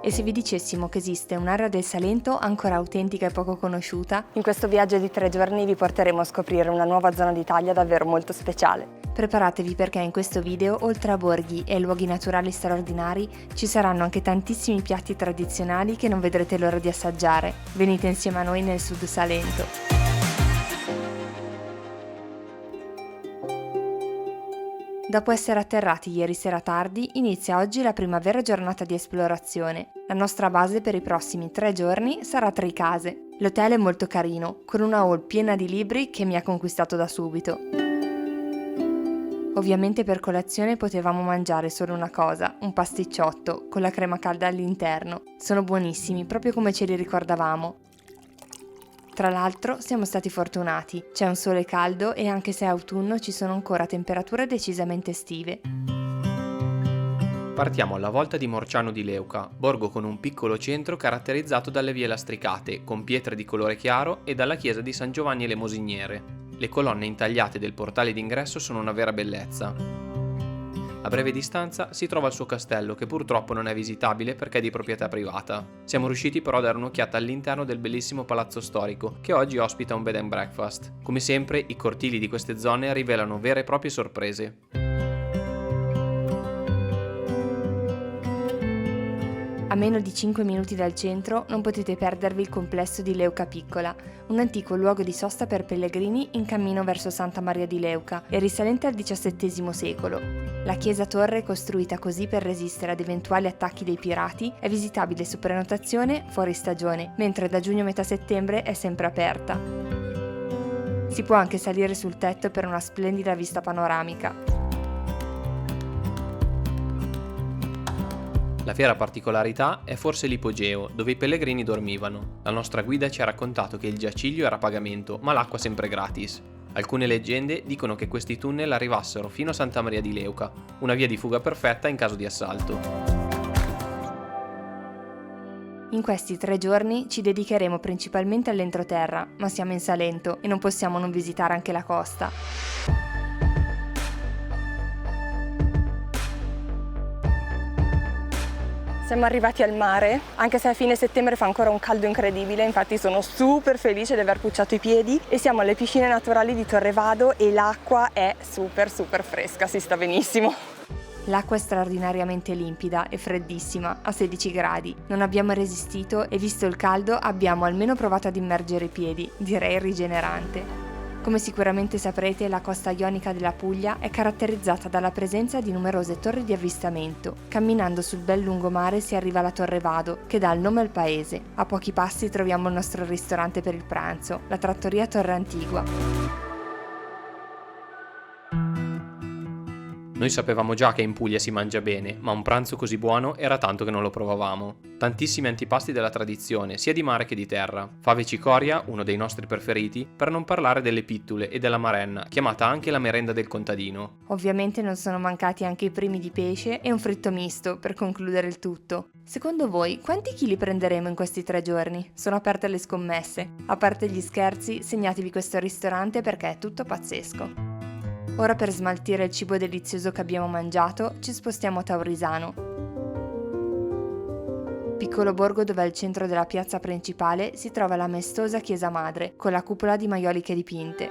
E se vi dicessimo che esiste un'area del Salento ancora autentica e poco conosciuta? In questo viaggio di 3 giorni vi porteremo a scoprire una nuova zona d'Italia davvero molto speciale. Preparatevi perché in questo video, oltre a borghi e luoghi naturali straordinari, ci saranno anche tantissimi piatti tradizionali che non vedrete l'ora di assaggiare. Venite insieme a noi nel Sud Salento. Dopo essere atterrati ieri sera tardi, inizia oggi la prima vera giornata di esplorazione. La nostra base per i prossimi 3 giorni sarà Tricase. L'hotel è molto carino, con una hall piena di libri che mi ha conquistato da subito. Ovviamente per colazione potevamo mangiare solo una cosa, un pasticciotto, con la crema calda all'interno. Sono buonissimi, proprio come ce li ricordavamo. Tra l'altro siamo stati fortunati, c'è un sole caldo e anche se è autunno ci sono ancora temperature decisamente estive. Partiamo alla volta di Morciano di Leuca, borgo con un piccolo centro caratterizzato dalle vie lastricate, con pietre di colore chiaro e dalla chiesa di San Giovanni Lemosiniere. Le colonne intagliate del portale d'ingresso sono una vera bellezza. A breve distanza si trova il suo castello, che purtroppo non è visitabile perché è di proprietà privata. Siamo riusciti però a dare un'occhiata all'interno del bellissimo palazzo storico, che oggi ospita un bed and breakfast. Come sempre, i cortili di queste zone rivelano vere e proprie sorprese. A meno di 5 minuti dal centro non potete perdervi il complesso di Leuca Piccola, un antico luogo di sosta per pellegrini in cammino verso Santa Maria di Leuca e risalente al XVII secolo. La chiesa-torre, costruita così per resistere ad eventuali attacchi dei pirati, è visitabile su prenotazione fuori stagione, mentre da giugno a metà settembre è sempre aperta. Si può anche salire sul tetto per una splendida vista panoramica. La fiera particolarità è forse l'ipogeo, dove i pellegrini dormivano. La nostra guida ci ha raccontato che il giaciglio era a pagamento, ma l'acqua sempre gratis. Alcune leggende dicono che questi tunnel arrivassero fino a Santa Maria di Leuca, una via di fuga perfetta in caso di assalto. In questi 3 giorni ci dedicheremo principalmente all'entroterra, ma siamo in Salento e non possiamo non visitare anche la costa. Siamo arrivati al mare, anche se a fine settembre fa ancora un caldo incredibile, infatti sono super felice di aver pucciato i piedi e siamo alle piscine naturali di Torrevado e l'acqua è super fresca, si sta benissimo. L'acqua è straordinariamente limpida e freddissima, a 16 gradi. Non abbiamo resistito e visto il caldo abbiamo almeno provato ad immergere i piedi, direi rigenerante. Come sicuramente saprete, la costa ionica della Puglia è caratterizzata dalla presenza di numerose torri di avvistamento. Camminando sul bel lungomare si arriva alla Torre Vado, che dà il nome al paese. A pochi passi troviamo il nostro ristorante per il pranzo, la trattoria Torre Antigua. Noi sapevamo già che in Puglia si mangia bene, ma un pranzo così buono era tanto che non lo provavamo. Tantissimi antipasti della tradizione, sia di mare che di terra. Fave cicoria, uno dei nostri preferiti, per non parlare delle pittule e della marenna, chiamata anche la merenda del contadino. Ovviamente non sono mancati anche i primi di pesce e un fritto misto, per concludere il tutto. Secondo voi, quanti chili prenderemo in questi 3 giorni? Sono aperte le scommesse. A parte gli scherzi, segnatevi questo ristorante perché è tutto pazzesco. Ora per smaltire il cibo delizioso che abbiamo mangiato, ci spostiamo a Taurisano. Piccolo borgo dove al centro della piazza principale si trova la maestosa chiesa madre, con la cupola di maioliche dipinte.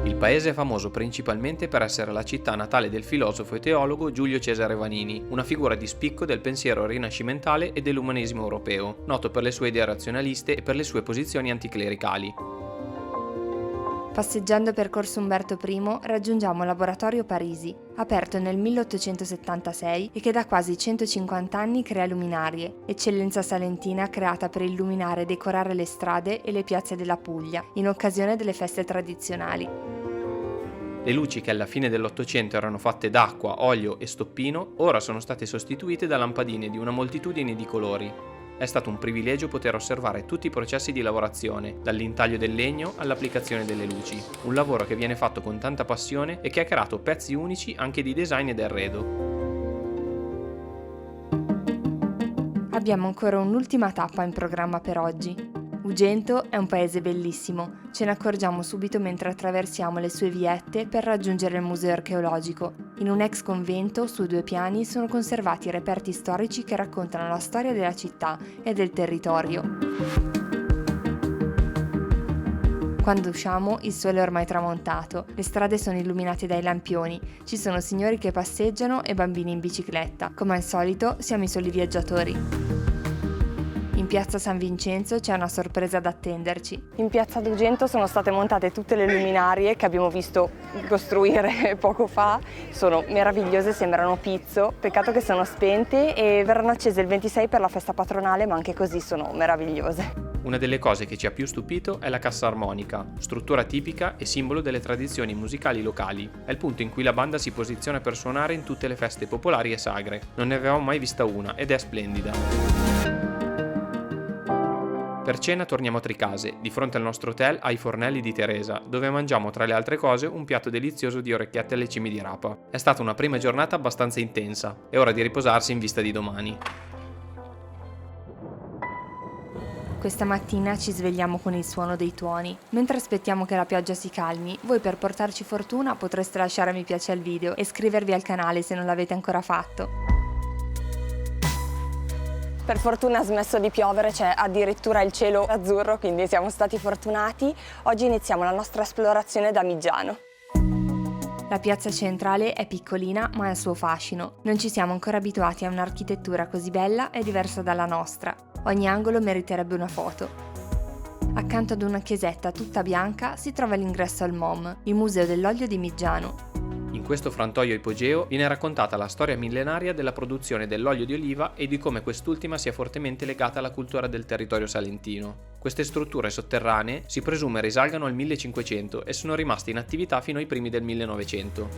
Il paese è famoso principalmente per essere la città natale del filosofo e teologo Giulio Cesare Vanini, una figura di spicco del pensiero rinascimentale e dell'umanesimo europeo, noto per le sue idee razionaliste e per le sue posizioni anticlericali. Passeggiando per Corso Umberto I raggiungiamo il Laboratorio Parisi, aperto nel 1876 e che da quasi 150 anni crea luminarie, eccellenza salentina creata per illuminare e decorare le strade e le piazze della Puglia, in occasione delle feste tradizionali. Le luci che alla fine dell'Ottocento erano fatte d'acqua, olio e stoppino, ora sono state sostituite da lampadine di una moltitudine di colori. È stato un privilegio poter osservare tutti i processi di lavorazione, dall'intaglio del legno all'applicazione delle luci. Un lavoro che viene fatto con tanta passione e che ha creato pezzi unici anche di design ed arredo. Abbiamo ancora un'ultima tappa in programma per oggi. Ugento è un paese bellissimo, ce ne accorgiamo subito mentre attraversiamo le sue viette per raggiungere il museo archeologico. In un ex convento su 2 piani sono conservati reperti storici che raccontano la storia della città e del territorio. Quando usciamo, il sole è ormai tramontato, le strade sono illuminate dai lampioni, ci sono signori che passeggiano e bambini in bicicletta. Come al solito, siamo i soli viaggiatori. In piazza San Vincenzo c'è una sorpresa da attenderci. In piazza d'Ugento sono state montate tutte le luminarie che abbiamo visto costruire poco fa. Sono meravigliose, sembrano pizzo, peccato che sono spente e verranno accese il 26 per la festa patronale, ma anche così sono meravigliose. Una delle cose che ci ha più stupito è la cassa armonica, struttura tipica e simbolo delle tradizioni musicali locali. È il punto in cui la banda si posiziona per suonare in tutte le feste popolari e sagre. Non ne avevamo mai vista una ed è splendida. Per cena torniamo a Tricase, di fronte al nostro hotel ai Fornelli di Teresa, dove mangiamo tra le altre cose un piatto delizioso di orecchiette alle cime di rapa. È stata una prima giornata abbastanza intensa, è ora di riposarsi in vista di domani. Questa mattina ci svegliamo con il suono dei tuoni. Mentre aspettiamo che la pioggia si calmi, voi per portarci fortuna potreste lasciare mi piace al video e iscrivervi al canale se non l'avete ancora fatto. Per fortuna ha smesso di piovere, c'è addirittura il cielo azzurro, quindi siamo stati fortunati. Oggi iniziamo la nostra esplorazione da Miggiano. La piazza centrale è piccolina ma ha il suo fascino. Non ci siamo ancora abituati a un'architettura così bella e diversa dalla nostra. Ogni angolo meriterebbe una foto. Accanto ad una chiesetta tutta bianca si trova l'ingresso al MOM, il Museo dell'Olio di Miggiano. In questo frantoio ipogeo viene raccontata la storia millenaria della produzione dell'olio di oliva e di come quest'ultima sia fortemente legata alla cultura del territorio salentino. Queste strutture sotterranee si presume risalgano al 1500 e sono rimaste in attività fino ai primi del 1900.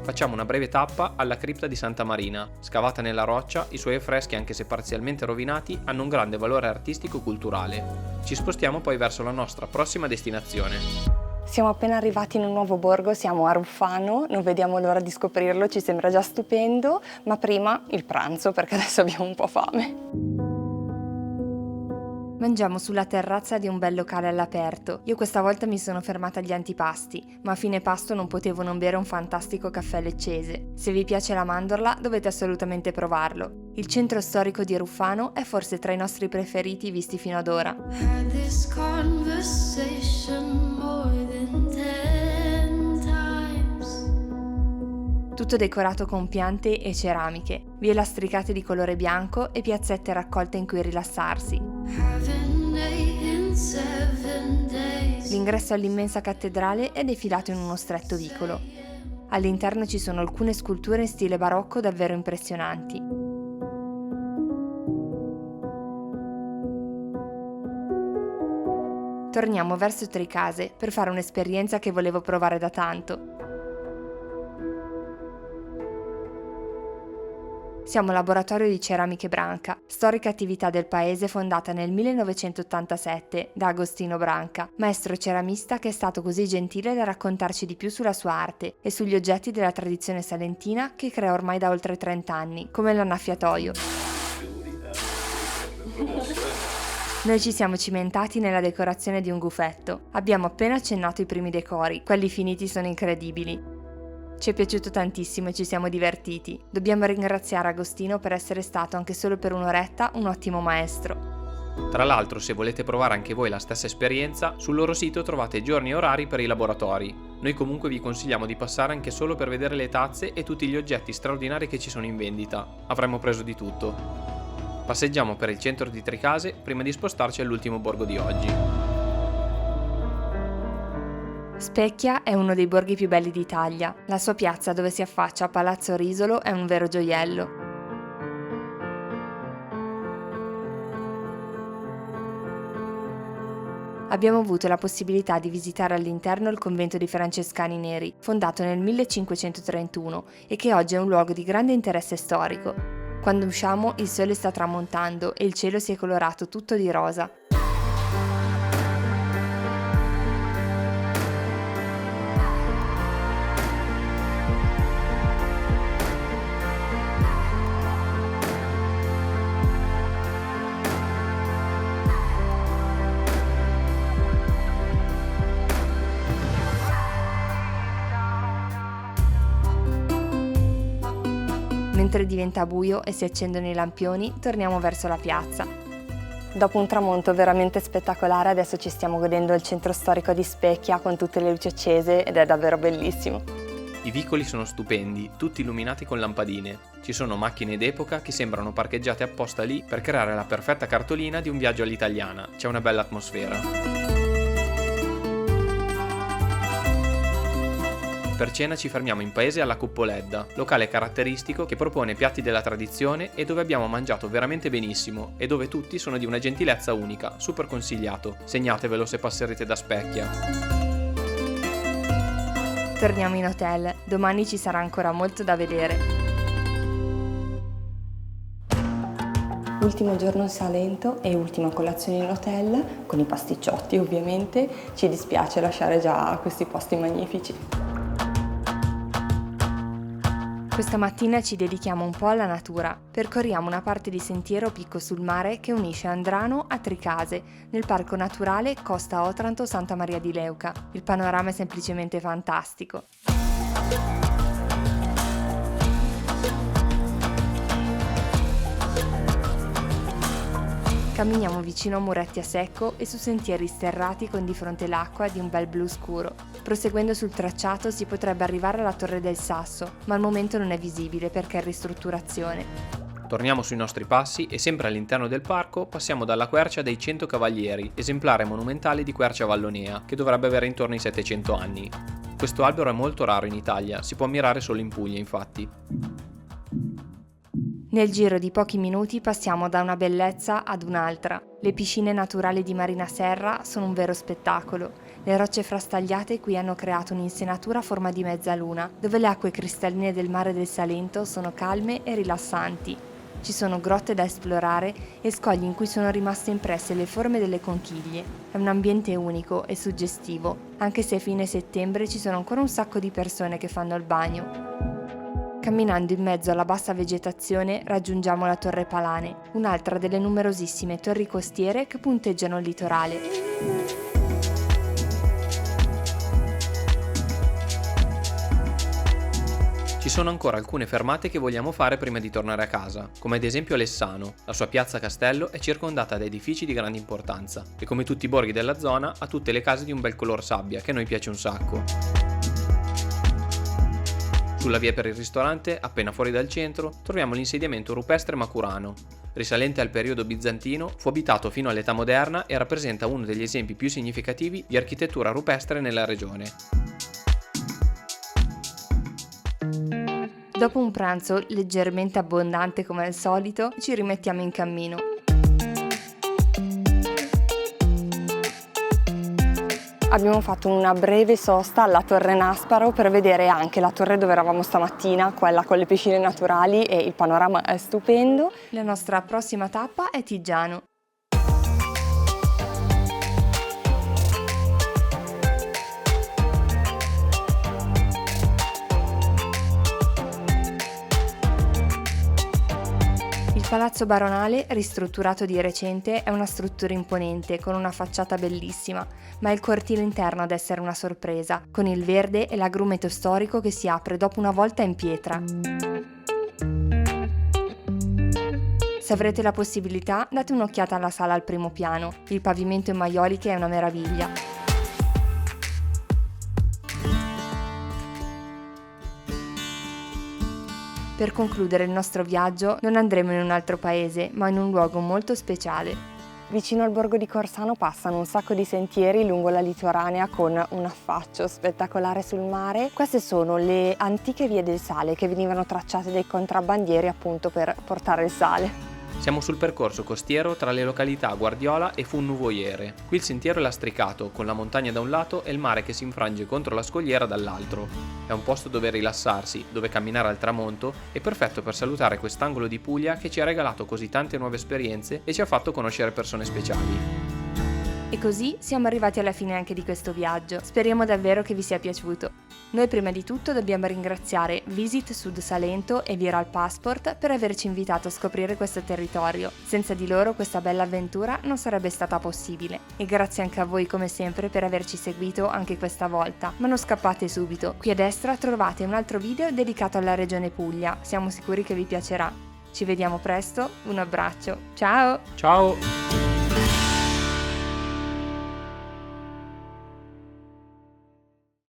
Facciamo una breve tappa alla cripta di Santa Marina. Scavata nella roccia, i suoi affreschi, anche se parzialmente rovinati, hanno un grande valore artistico-culturale. Ci spostiamo poi verso la nostra prossima destinazione. Siamo appena arrivati in un nuovo borgo, siamo a Ruffano, non vediamo l'ora di scoprirlo, ci sembra già stupendo, ma prima il pranzo perché adesso abbiamo un po' fame. Mangiamo sulla terrazza di un bel locale all'aperto. Io questa volta mi sono fermata agli antipasti, ma a fine pasto non potevo non bere un fantastico caffè leccese. Se vi piace la mandorla dovete assolutamente provarlo. Il centro storico di Ruffano è forse tra i nostri preferiti visti fino ad ora. Tutto decorato con piante e ceramiche, vie lastricate di colore bianco e piazzette raccolte in cui rilassarsi. L'ingresso all'immensa cattedrale è defilato in uno stretto vicolo. All'interno ci sono alcune sculture in stile barocco davvero impressionanti. Torniamo verso Tricase per fare un'esperienza che volevo provare da tanto. Siamo al laboratorio di ceramiche Branca, storica attività del paese fondata nel 1987 da Agostino Branca, maestro ceramista che è stato così gentile da raccontarci di più sulla sua arte e sugli oggetti della tradizione salentina che crea ormai da oltre 30 anni, come l'annaffiatoio. Noi ci siamo cimentati nella decorazione di un gufetto. Abbiamo appena accennato i primi decori, quelli finiti sono incredibili. Ci è piaciuto tantissimo e ci siamo divertiti. Dobbiamo ringraziare Agostino per essere stato, anche solo per un'oretta, un ottimo maestro. Tra l'altro, se volete provare anche voi la stessa esperienza, sul loro sito trovate giorni e orari per i laboratori. Noi comunque vi consigliamo di passare anche solo per vedere le tazze e tutti gli oggetti straordinari che ci sono in vendita. Avremmo preso di tutto. Passeggiamo per il centro di Tricase prima di spostarci all'ultimo borgo di oggi. Specchia è uno dei borghi più belli d'Italia. La sua piazza dove si affaccia a Palazzo Risolo è un vero gioiello. Abbiamo avuto la possibilità di visitare all'interno il convento dei Francescani Neri, fondato nel 1531 e che oggi è un luogo di grande interesse storico. Quando usciamo il sole sta tramontando e il cielo si è colorato tutto di rosa. Mentre diventa buio e si accendono i lampioni, torniamo verso la piazza. Dopo un tramonto veramente spettacolare, adesso ci stiamo godendo il centro storico di Specchia con tutte le luci accese ed è davvero bellissimo. I vicoli sono stupendi, tutti illuminati con lampadine. Ci sono macchine d'epoca che sembrano parcheggiate apposta lì per creare la perfetta cartolina di un viaggio all'italiana. C'è una bella atmosfera. Per cena ci fermiamo in paese alla Cuppoledda, locale caratteristico che propone piatti della tradizione e dove abbiamo mangiato veramente benissimo e dove tutti sono di una gentilezza unica, super consigliato. Segnatevelo se passerete da Specchia. Torniamo in hotel, domani ci sarà ancora molto da vedere. Ultimo giorno in Salento e ultima colazione in hotel, con i pasticciotti ovviamente. Ci dispiace lasciare già questi posti magnifici. Questa mattina ci dedichiamo un po' alla natura. Percorriamo una parte di sentiero picco sul mare che unisce Andrano a Tricase, nel parco naturale Costa Otranto Santa Maria di Leuca. Il panorama è semplicemente fantastico. Camminiamo vicino a muretti a secco e su sentieri sterrati con di fronte l'acqua di un bel blu scuro. Proseguendo sul tracciato si potrebbe arrivare alla Torre del Sasso, ma al momento non è visibile perché è in ristrutturazione. Torniamo sui nostri passi e sempre all'interno del parco passiamo dalla quercia dei 100 Cavalieri, esemplare monumentale di quercia vallonea, che dovrebbe avere intorno ai 700 anni. Questo albero è molto raro in Italia, si può ammirare solo in Puglia infatti. Nel giro di pochi minuti passiamo da una bellezza ad un'altra. Le piscine naturali di Marina Serra sono un vero spettacolo. Le rocce frastagliate qui hanno creato un'insenatura a forma di mezzaluna, dove le acque cristalline del mare del Salento sono calme e rilassanti. Ci sono grotte da esplorare e scogli in cui sono rimaste impresse le forme delle conchiglie. È un ambiente unico e suggestivo, anche se a fine settembre ci sono ancora un sacco di persone che fanno il bagno. Camminando in mezzo alla bassa vegetazione raggiungiamo la Torre Palane, un'altra delle numerosissime torri costiere che punteggiano il litorale. Ci sono ancora alcune fermate che vogliamo fare prima di tornare a casa, come ad esempio Alessano. La sua piazza Castello è circondata da edifici di grande importanza e come tutti i borghi della zona ha tutte le case di un bel color sabbia che a noi piace un sacco. Sulla via per il ristorante, appena fuori dal centro, troviamo l'insediamento rupestre Macurano. Risalente al periodo bizantino, fu abitato fino all'età moderna e rappresenta uno degli esempi più significativi di architettura rupestre nella regione. Dopo un pranzo leggermente abbondante come al solito, ci rimettiamo in cammino. Abbiamo fatto una breve sosta alla Torre Nasparo per vedere anche la torre dove eravamo stamattina, quella con le piscine naturali, e il panorama è stupendo. La nostra prossima tappa è Tigiano. Il Palazzo Baronale, ristrutturato di recente, è una struttura imponente con una facciata bellissima, ma è il cortile interno ad essere una sorpresa, con il verde e l'agrumeto storico che si apre dopo una volta in pietra. Se avrete la possibilità, date un'occhiata alla sala al primo piano. Il pavimento in maioliche è una meraviglia. Per concludere il nostro viaggio non andremo in un altro paese, ma in un luogo molto speciale. Vicino al borgo di Corsano passano un sacco di sentieri lungo la litoranea con un affaccio spettacolare sul mare. Queste sono le antiche vie del sale che venivano tracciate dai contrabbandieri appunto per portare il sale. Siamo sul percorso costiero tra le località Guardiola e Funnuvoiere. Qui il sentiero è lastricato, con la montagna da un lato e il mare che si infrange contro la scogliera dall'altro. È un posto dove rilassarsi, dove camminare al tramonto e perfetto per salutare quest'angolo di Puglia che ci ha regalato così tante nuove esperienze e ci ha fatto conoscere persone speciali. E così siamo arrivati alla fine anche di questo viaggio. Speriamo davvero che vi sia piaciuto. Noi prima di tutto dobbiamo ringraziare Visit Sud Salento e Viral Passport per averci invitato a scoprire questo territorio. Senza di loro questa bella avventura non sarebbe stata possibile. E grazie anche a voi come sempre per averci seguito anche questa volta. Ma non scappate subito, qui a destra trovate un altro video dedicato alla regione Puglia. Siamo sicuri che vi piacerà. Ci vediamo presto, un abbraccio, ciao! Ciao!